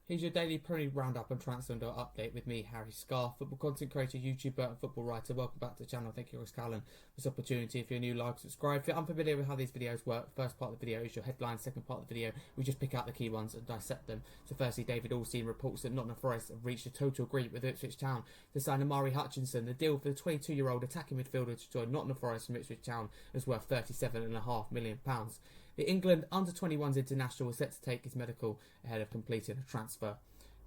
Here's your daily Premier League roundup and transfer window update with me, Harry Scarfe, football content creator, YouTuber and football writer. Welcome back to the channel. Thank you, Chris Callan, for this opportunity. If you're new, like, subscribe. If you're unfamiliar with how these videos work, first part of the video is your headline, second part of the video, we just pick out the key ones and dissect them. So firstly, David Ornstein reports that Nottingham Forest have reached a total agreement with Ipswich Town to sign Amari Hutchinson. The deal for the 22-year-old attacking midfielder to join Nottingham Forest from Ipswich Town is worth £37.5 million. The England under-21s international was set to take his medical ahead of completing a transfer.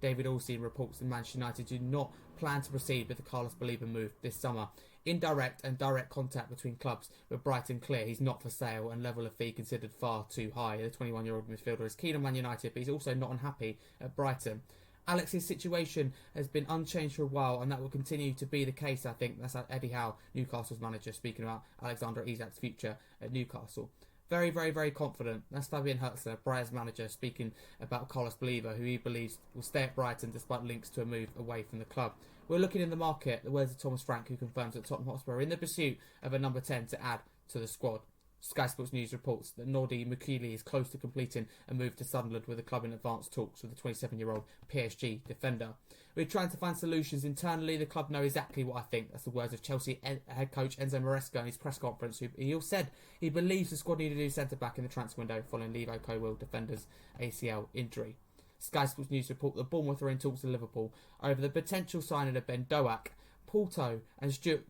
David Ornstein reports that Manchester United do not plan to proceed with the Carlos Baleba move this summer. Indirect and direct contact between clubs with Brighton clear he's not for sale and level of fee considered far too high. The 21-year-old midfielder is keen on Man United, but he's also not unhappy at Brighton. Alex's situation has been unchanged for a while, and that will continue to be the case, I think. That's Eddie Howe, Newcastle's manager, speaking about Alexander Isak's future at Newcastle. Very, very, very confident. That's Fabian Hertzler, Brighton's manager, speaking about Carlos Baleba, who he believes will stay at Brighton despite links to a move away from the club. We're looking in the market. The words of Thomas Frank, who confirms that Tottenham Hotspur are in the pursuit of a number 10 to add to the squad. Sky Sports News reports that Nordi Mukili is close to completing a move to Sunderland, with the club in advanced talks with the 27-year-old PSG defender. We're trying to find solutions internally. The club know exactly what I think. That's the words of Chelsea head coach Enzo Maresca in his press conference. He also said he believes the squad needed a new centre-back in the transfer window following Levo Colwill defender's ACL injury. Sky Sports News report that Bournemouth are in talks with Liverpool over the potential signing of Ben Doak. Porto and Stuttgart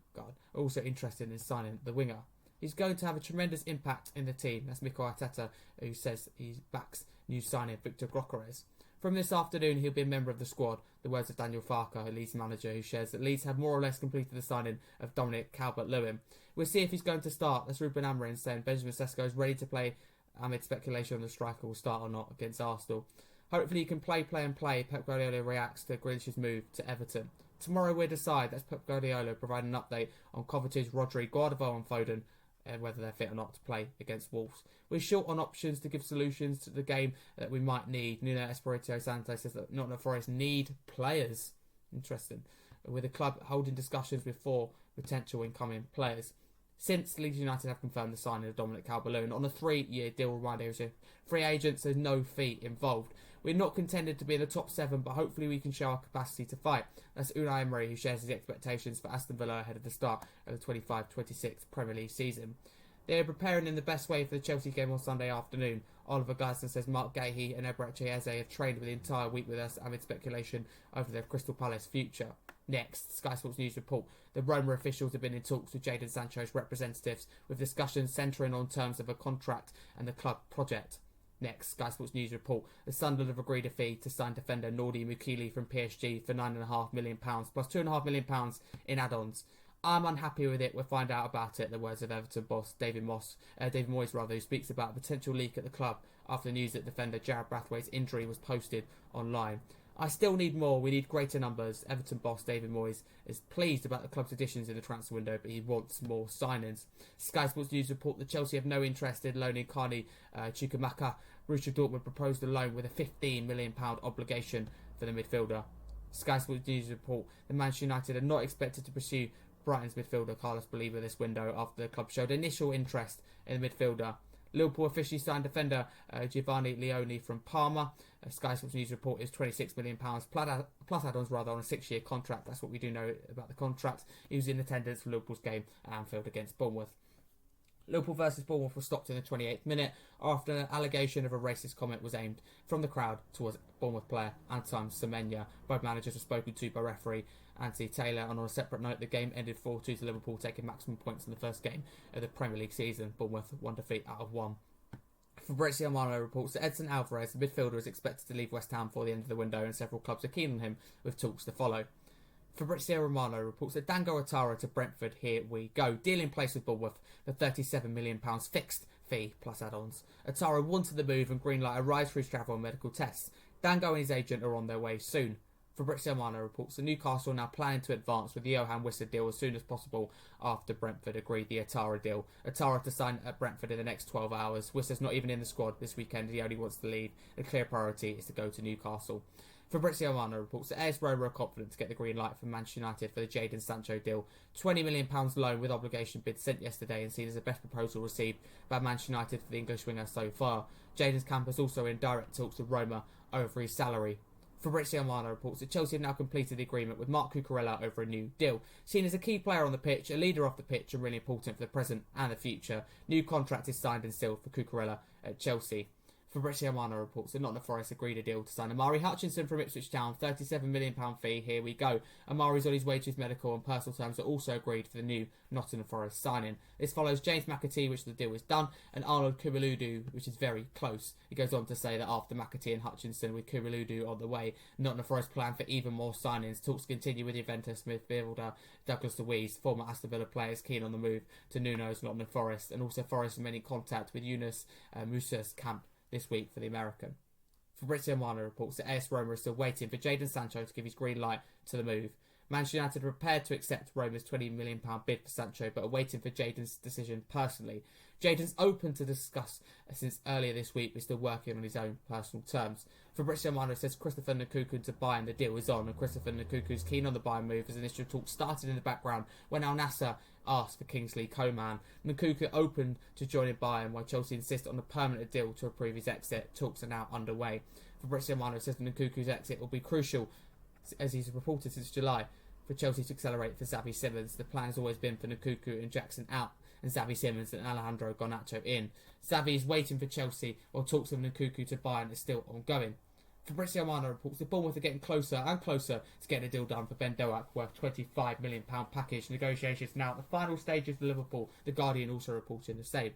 are also interested in signing the winger. He's going to have a tremendous impact in the team. That's Mikel Arteta, who says he backs new signing Victor Gyökeres. From this afternoon, he'll be a member of the squad. The words of Daniel Farke, Leeds manager, who shares that Leeds have more or less completed the signing of Dominic Calvert-Lewin. We'll see if he's going to start. That's Ruben Amorim saying Benjamin Sesko is ready to play amid speculation on the striker will start or not against Arsenal. Hopefully he can play. Pep Guardiola reacts to Grealish's move to Everton. Tomorrow we'll decide. That's Pep Guardiola providing an update on Coventry's Rodri, Guardiola and Foden, and whether they're fit or not to play against Wolves. We're short on options to give solutions to the game that we might need. Nuno Espirito Santo says that Nottingham Forest need players. Interesting. With the club holding discussions with 4 potential incoming players. Since Leeds United have confirmed the signing of Dominic Calvert-Lewin on a 3-year deal, reminder is free agents, there's no fee involved. We're not contended to be in the top 7, but hopefully we can show our capacity to fight. That's Unai Emery, who shares his expectations for Aston Villa ahead of the start of the 25-26 Premier League season. They are preparing in the best way for the Chelsea game on Sunday afternoon. Oliver Glasner says Mark Gahey and Eberechi Eze have trained with the entire week with us amid speculation over their Crystal Palace future. Next, Sky Sports News report the Roma officials have been in talks with Jadon Sancho's representatives, with discussions centring on terms of a contract and the club project. Next, Sky Sports News report the Sunderland have agreed a fee to sign defender Nordi Mukili from PSG for £9.5 million plus £2.5 million in add-ons. I'm unhappy with it. We'll find out about it. The words of Everton boss David Moyes, who speaks about a potential leak at the club after the news that defender Jared Brathwaite's injury was posted online. I still need more. We need greater numbers. Everton boss David Moyes is pleased about the club's additions in the transfer window, but he wants more signings. Sky Sports News report that Chelsea have no interest in loaning Carney Chukwuemeka. Borussia Dortmund proposed a loan with a £15 million obligation for the midfielder. Sky Sports News report that Manchester United are not expected to pursue Brighton's midfielder Carlos Baleba this window after the club showed initial interest in the midfielder. Liverpool officially signed defender Giovanni Leone from Parma. Sky Sports News report is £26 million plus add-ons on a 6-year contract. That's what we do know about the contract. He was in attendance for Liverpool's game at Anfield against Bournemouth. Liverpool versus Bournemouth was stopped in the 28th minute after an allegation of a racist comment was aimed from the crowd towards Bournemouth player Anton Semenyo. Both managers were spoken to by referee Anthony Taylor, and on a separate note, the game ended 4-2 to Liverpool, taking maximum points in the first game of the Premier League season. Bournemouth 1 defeat out of 1. Fabrizio Romano reports that Edson Alvarez, the midfielder, is expected to leave West Ham before the end of the window, and several clubs are keen on him, with talks to follow. Fabrizio Romano reports that Dango Atara to Brentford, here we go. Deal in place with Bournemouth for £37 million fixed fee plus add-ons. Atara wanted the move and greenlight a rise for his travel and medical tests. Dango and his agent are on their way soon. Fabrizio Romano reports that Newcastle are now planning to advance with the Johan Wissa deal as soon as possible after Brentford agreed the Atara deal. Atara to sign at Brentford in the next 12 hours. Wissa's not even in the squad this weekend. He only wants to leave. The clear priority is to go to Newcastle. Fabrizio Romano reports that AS Roma are confident to get the green light from Manchester United for the Jadon Sancho deal. £20 million loan with obligation bid sent yesterday and seen as the best proposal received by Manchester United for the English winger so far. Jadon's camp is also in direct talks with Roma over his salary. Fabrizio Romano reports that Chelsea have now completed the agreement with Marc Cucurella over a new deal. Seen as a key player on the pitch, a leader off the pitch and really important for the present and the future, new contract is signed and sealed for Cucurella at Chelsea. Fabrizio Romano reports that Nottingham Forest agreed a deal to sign Amari Hutchinson from Ipswich Town, £37 million fee. Here we go. Amari's on his way to his medical and personal terms are also agreed for the new Nottingham Forest signing. This follows James McAtee, which the deal is done, and Arnold Kumiludu, which is very close. He goes on to say that after McAtee and Hutchinson with Kumiludu on the way, Nottingham Forest plan for even more signings. Talks continue with Juventus midfielder Douglas Luiz, former Aston Villa players keen on the move to Nuno's Nottingham Forest, and also Forest remaining in contact with Yunus Musa's camp this week for the American. Fabrizio Romano reports that AS Roma is still waiting for Jadon Sancho to give his green light to the move. Manchester United are prepared to accept Roma's £20 million bid for Sancho, but are waiting for Jadon's decision personally. Jadon's open to discuss since earlier this week, but still working on his own personal terms. Fabrizio Romano says Christopher Nkunku to Bayern, the deal is on, and Christopher Nkunku is keen on the Bayern move as initial talks started in the background when Al Nassr asked for Kingsley Coman. Nkunku opened to joining Bayern while Chelsea insist on a permanent deal to approve his exit. Talks are now underway. Fabrizio Romano says Nkunku's exit will be crucial, as he's reported since July, for Chelsea to accelerate for Xavi Simons. The plan has always been for Nkunku and Jackson out and Xavi Simons and Alejandro Garnacho in. Xavi is waiting for Chelsea while talks of Nkunku to Bayern is still ongoing. Fabrizio Romano reports that Bournemouth are getting closer and closer to getting a deal done for Ben Doak worth £25 million package. Negotiations now at the final stages for Liverpool. The Guardian also reporting the same.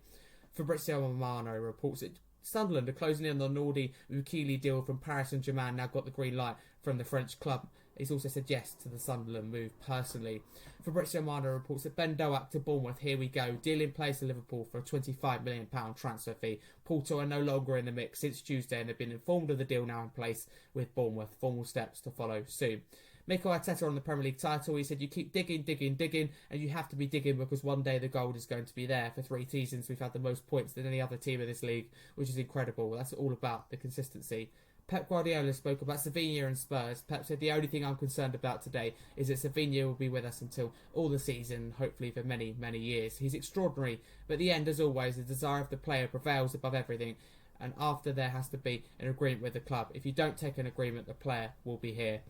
Fabrizio Romano reports that Sunderland are closing in on the Nordi Ukili deal from Paris Saint-Germain, now got the green light from the French club. He's also said yes to the Sunderland move personally. Fabrizio Romano reports that Ben Doak to Bournemouth, here we go. Deal in place to Liverpool for a £25 million transfer fee. Porto are no longer in the mix since Tuesday and have been informed of the deal now in place with Bournemouth. Formal steps to follow soon. Mikel Arteta on the Premier League title, he said you keep digging, and you have to be digging because one day the gold is going to be there. For 3 seasons we've had the most points than any other team in this league, which is incredible. That's all about the consistency. Pep Guardiola spoke about Sevilla and Spurs. Pep said the only thing I'm concerned about today is that Sevilla will be with us until all the season, hopefully for many, many years. He's extraordinary, but at the end, as always, the desire of the player prevails above everything, and after there has to be an agreement with the club. If you don't take an agreement, the player will be here.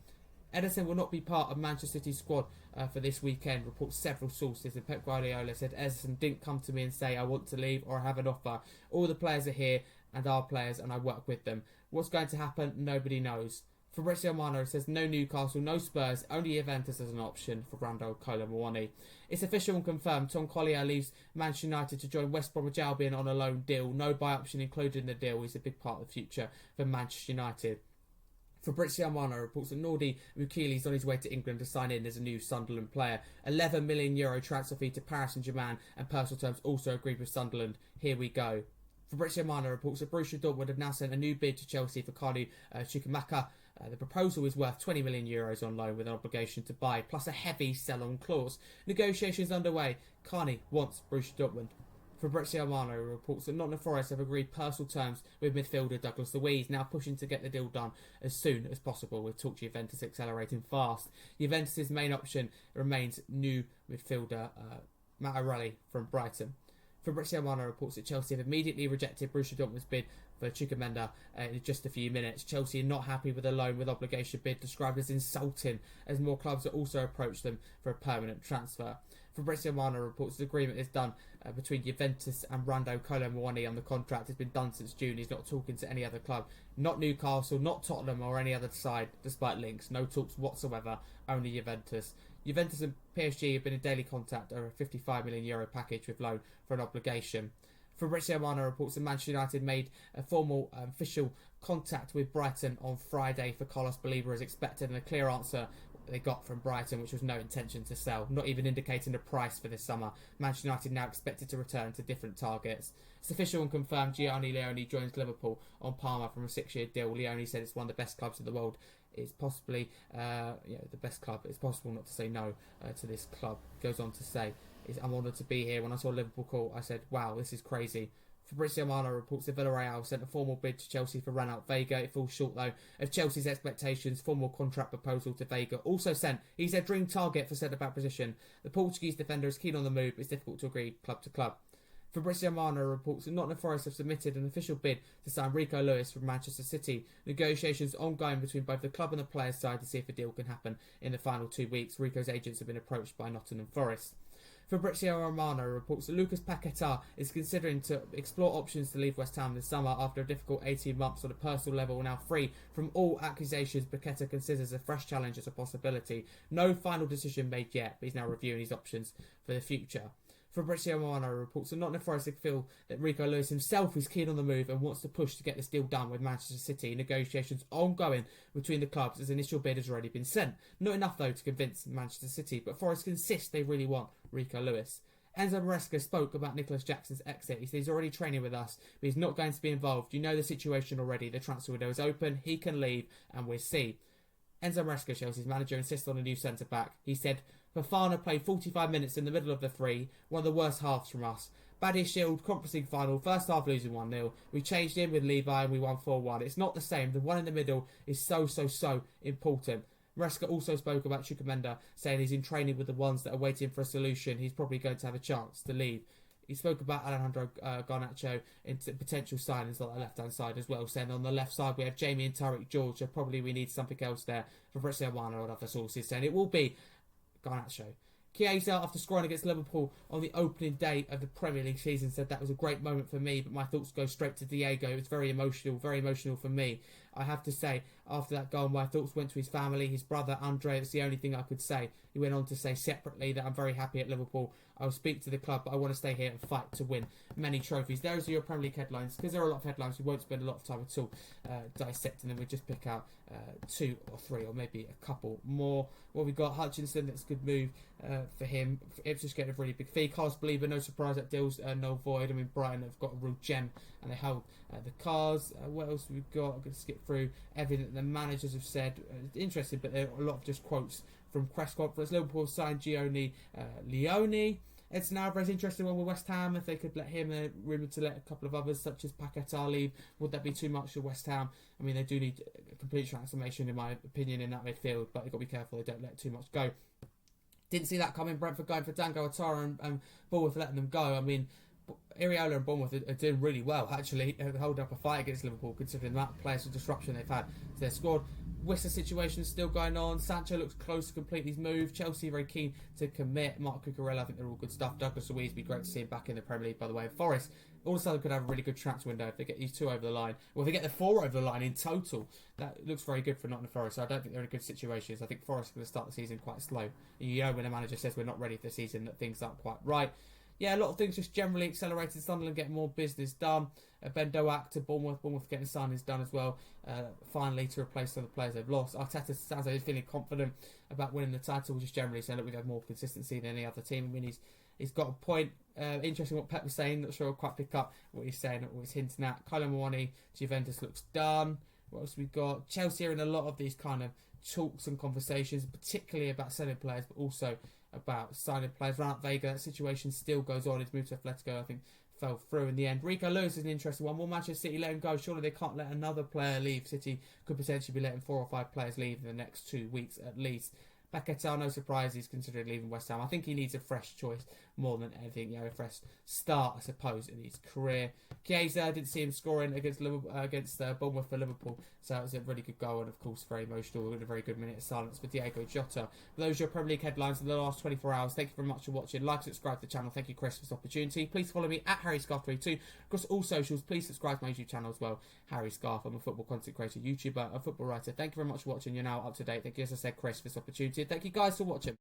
Ederson will not be part of Manchester City's squad for this weekend, reports several sources, and Pep Guardiola said Ederson didn't come to me and say I want to leave or I have an offer. All the players are here and are players and I work with them. What's going to happen? Nobody knows. Fabrizio Romano says no Newcastle, no Spurs, only Juventus as an option for Brando Colomwani. It's official and confirmed. Tom Collier leaves Manchester United to join West Bromwich Albion on a loan deal. No buy option included in the deal. He's a big part of the future for Manchester United. Fabrizio Romano reports that Nordi Mukili is on his way to England to sign in as a new Sunderland player. €11 million transfer fee to Paris Saint-Germain and personal terms also agreed with Sunderland. Here we go. Fabrizio Romano reports that Borussia Dortmund have now sent a new bid to Chelsea for Kanu Chukwuemeka. The proposal is worth €20 million on loan with an obligation to buy, plus a heavy sell-on clause. Negotiations underway. Kanu wants Borussia Dortmund. Fabrizio Romano reports that Nottingham Forest have agreed personal terms with midfielder Douglas Luiz, now pushing to get the deal done as soon as possible, with talk to Juventus accelerating fast. Juventus' main option remains new midfielder Matarelli from Brighton. Fabrizio Romano reports that Chelsea have immediately rejected Borussia Dortmund's bid for Chukwuemeka in just a few minutes. Chelsea are not happy with the loan with obligation bid, described as insulting, as more clubs have also approached them for a permanent transfer. Fabrizio Romano reports the agreement is done between Juventus and Brando Colomwani on the contract. Has been done since June. He's not talking to any other club, not Newcastle, not Tottenham or any other side, despite links. No talks whatsoever, only Juventus. Juventus and PSG have been in daily contact over a €55 million package with loan for an obligation. Fabrizio Romano reports that Manchester United made a formal official contact with Brighton on Friday for Carlos Baleba as expected, and a clear answer they got from Brighton, which was no intention to sell, not even indicating a price for this summer. Manchester United now expected to return to different targets. It's official and confirmed Gianni Leone joins Liverpool on Parma from a 6-year deal. Leone said it's one of the best clubs in the world. It's possibly the best club. It's possible not to say no to this club. Goes on to say, I'm honoured to be here. When I saw Liverpool call, I said, wow, this is crazy. Fabrizio Romano reports that Villarreal sent a formal bid to Chelsea for Renato Vega. It falls short, though, of Chelsea's expectations. Formal contract proposal to Vega also sent. He's their dream target for centre-back position. The Portuguese defender is keen on the move. It's difficult to agree club to club. Fabrizio Romano reports that Nottingham Forest have submitted an official bid to sign Rico Lewis from Manchester City. Negotiations ongoing between both the club and the players' side to see if a deal can happen in the final 2 weeks. Rico's agents have been approached by Nottingham Forest. Fabrizio Romano reports that Lucas Paquetá is considering to explore options to leave West Ham this summer after a difficult 18 months on a personal level. Now free from all accusations, Paquetá considers a fresh challenge as a possibility. No final decision made yet, but he's now reviewing his options for the future. Fabrizio Romano reports that Nottingham Forest feel that Rico Lewis himself is keen on the move and wants to push to get this deal done with Manchester City. Negotiations ongoing between the clubs as initial bid has already been sent. Not enough though to convince Manchester City, but Forest insist they really want Rico Lewis. Enzo Maresca spoke about Nicholas Jackson's exit. He said he's already training with us, but he's not going to be involved. You know the situation already. The transfer window is open. He can leave and we'll see. Enzo Maresca, Chelsea's manager, insists on a new centre-back. He said, Fofana played 45 minutes in the middle of the three, one of the worst halves from us. Badia Shield, Conference League final, first half losing 1-0. We changed in with Levi and we won 4-1. It's not the same. The one in the middle is so important. Maresca also spoke about Chukwuemeka, saying he's in training with the ones that are waiting for a solution. He's probably going to have a chance to leave. He spoke about Alejandro Garnacho into potential signings on the left-hand side as well, saying on the left side we have Jamie and Tariq George, so probably we need something else there. Fabrizio Romano and other sources saying it will be Garnacho. Chiesa, after scoring against Liverpool on the opening day of the Premier League season, said that was a great moment for me, but my thoughts go straight to Diego. It was very emotional for me. I have to say, after that goal, my thoughts went to his family, his brother, Andre. It's the only thing I could say. He went on to say separately that I'm very happy at Liverpool. I'll speak to the club, but I want to stay here and fight to win many trophies. Those are your Premier League headlines. Because there are a lot of headlines, we won't spend a lot of time at all dissecting them. We'll just pick out 2 or 3 or maybe a couple more. Well, we've got Hutchinson. That's a good move for him. Ipswich getting a really big fee. Carlos Believer, no surprise that deal's null void. I mean, Brighton have got a real gem and they held the cars. What else we've got? I'm going to skip through everything that the managers have said. Interesting, but there are a lot of just quotes from press conference. Liverpool signed Gianni Leone. Edson Alvarez interesting one with West Ham. If they could let him, rumoured to let a couple of others such as Paquetá leave, would that be too much for West Ham? I mean, they do need a complete transformation in my opinion in that midfield, but they've got to be careful they don't let too much go. Didn't see that coming. Brentford going for Dango Atara and Bournemouth letting them go. I mean, Iriola and Bournemouth are doing really well actually, holding up a fight against Liverpool considering the amount of players and disruption they've had to their squad. Worcester situation is still going on. Sancho looks close to complete his move. Chelsea very keen to commit. Mark Cucurella, I think they're all good stuff. Douglas Luiz, be great to see him back in the Premier League, by the way. Forest all of a sudden could have a really good transfer window if they get these 2 over the line. Well, if they get the 4 over the line in total, that looks very good for Nottingham Forest. So I don't think they're in good situations. I think Forest are going to start the season quite slow. You know when a manager says we're not ready for the season, that things aren't quite right. Yeah, a lot of things just generally accelerated. Sunderland getting more business done. Ben Doak to Bournemouth. Bournemouth getting signings done as well. Finally, to replace some of the players they've lost. Arteta sounds like he's feeling confident about winning the title. Just generally saying that we've had more consistency than any other team. I mean, he's got a point. Interesting what Pep was saying. Not sure I'll quite pick up what he's saying or what he's hinting at. Kylo Mwani, Juventus looks done. What else we got? Chelsea are in a lot of these kind of talks and conversations, particularly about selling players, but also about signing players. Renato Vega, that situation still goes on. His move to Atletico, I think, fell through in the end. Rico Lewis is an interesting one. Will Manchester City let him go? Surely they can't let another player leave. City could potentially be letting 4 or 5 players leave in the next 2 weeks at least. Paquetá, no surprise, he's considering leaving West Ham. I think he needs a fresh choice more than anything, a fresh start, I suppose, in his career. Chiesa, didn't see him scoring against Bournemouth for Liverpool, so it was a really good goal and, of course, very emotional with a very good minute of silence for Diego Jota. Those are your Premier League headlines in the last 24 hours. Thank you very much for watching. Like, subscribe to the channel. Thank you, Chris, for this opportunity. Please follow me at Harry Scarfe too. Across all socials, please subscribe to my YouTube channel as well, Harry Scarfe. I'm a football content creator, YouTuber, a football writer. Thank you very much for watching. You're now up to date. Thank you, as I said, Chris, for this opportunity. Thank you guys for watching.